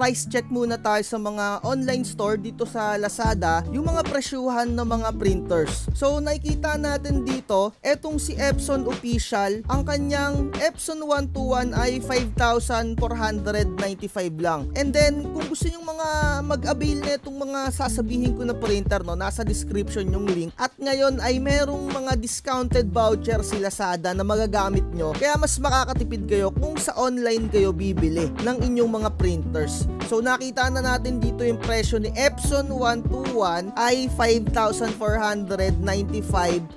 magpa-price check muna tayo sa mga online store dito sa Lazada, yung mga presyuhan ng mga printers. So nakikita natin dito, etong si Epson Official, ang kanyang Epson 121 ay 5,495 lang. And then kung gusto nyo mga mag-avail na itong mga sasabihin ko na printer, no, nasa description yung link. At ngayon ay merong mga discounted voucher si Lazada na magagamit nyo. Kaya mas makakatipid kayo kung sa online kayo bibili ng inyong mga printers. So nakita na natin dito yung presyo ni Epson 121 ay 5,495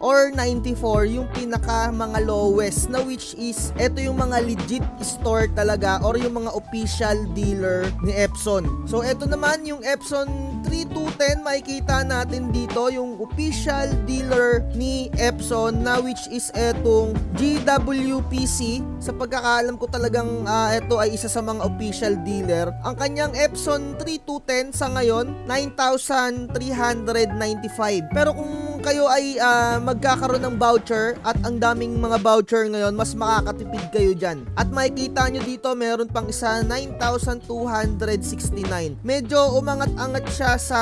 or 94 yung pinaka mga lowest, na which is ito yung mga legit store talaga or yung mga official dealer ni Epson. So ito naman yung Epson 3210, makikita natin dito yung official dealer ni Epson, na which is etong GWPC. Sa pagkakaalam ko talagang ito ay isa sa mga official dealer. Ang kanyang Epson 3210 sa ngayon 9,395. Pero kung kayo ay magkakaroon ng voucher, at ang daming mga voucher ngayon, mas makakatipid kayo dyan. At makikita nyo dito meron pang isa 9,269. Medyo umangat-angat siya sa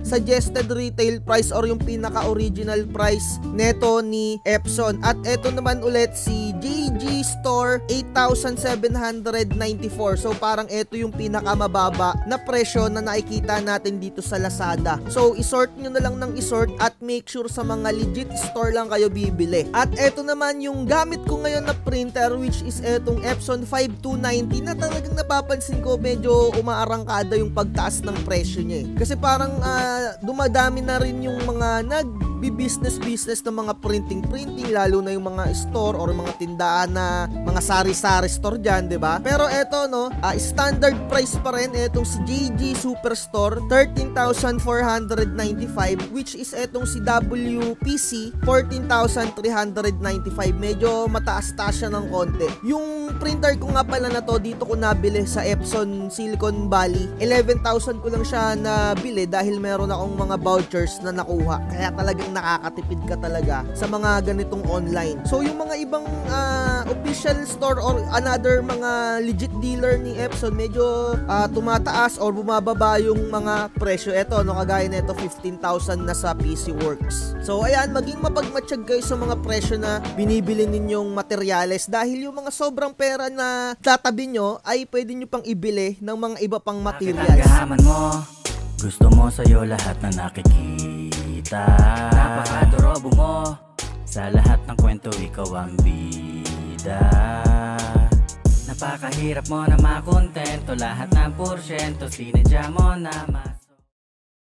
suggested retail price or yung pinaka-original price neto ni Epson. At eto naman ulit si JG Store 8,794. So parang eto yung pinakamababa na presyo na nakikita natin dito sa Lazada. So isort nyo na lang ng isort at make sure sa mga legit store lang kayo bibili. At eto naman yung gamit ko ngayon na printer, which is etong Epson 5290, na talagang napapansin ko medyo umaarangkada yung pagtaas ng presyo niya eh. Kasi parang dumadami na rin yung mga nag-business ng mga printing, lalo na yung mga store or mga tindahan na mga sari-sari store dyan, diba? Pero eto, no, standard price pa rin etong si JG Superstore 13,495, which is etong si WPC 14,395. Medyo mataas-taas siya ng konti. Yung printer ko nga pala na to, dito ko nabili sa Epson Silicon Valley. 11,000 ko lang siya nabili dahil meron akong mga vouchers na nakuha. Kaya talagang nakakatipid ka talaga sa mga ganitong online. So yung mga ibang official store or another mga legit dealer ni Epson, medyo tumataas or bumababa yung mga presyo. Eto, no, kagaya nito 15,000 na sa PC Works. So ayan, maging mapagmatsyag kayo sa mga presyo na binibili ninyong materyales, dahil yung mga sobrang pera na tatabi nyo ay pwede nyo pang ibili ng mga iba pang materials. Mo, gusto mo sa'yo lahat na nakikita. Napakadorobo mo, sa lahat ng kwento ikaw ang bida. Napakahirap mo na makontento, lahat ng porsyento sinadya mo na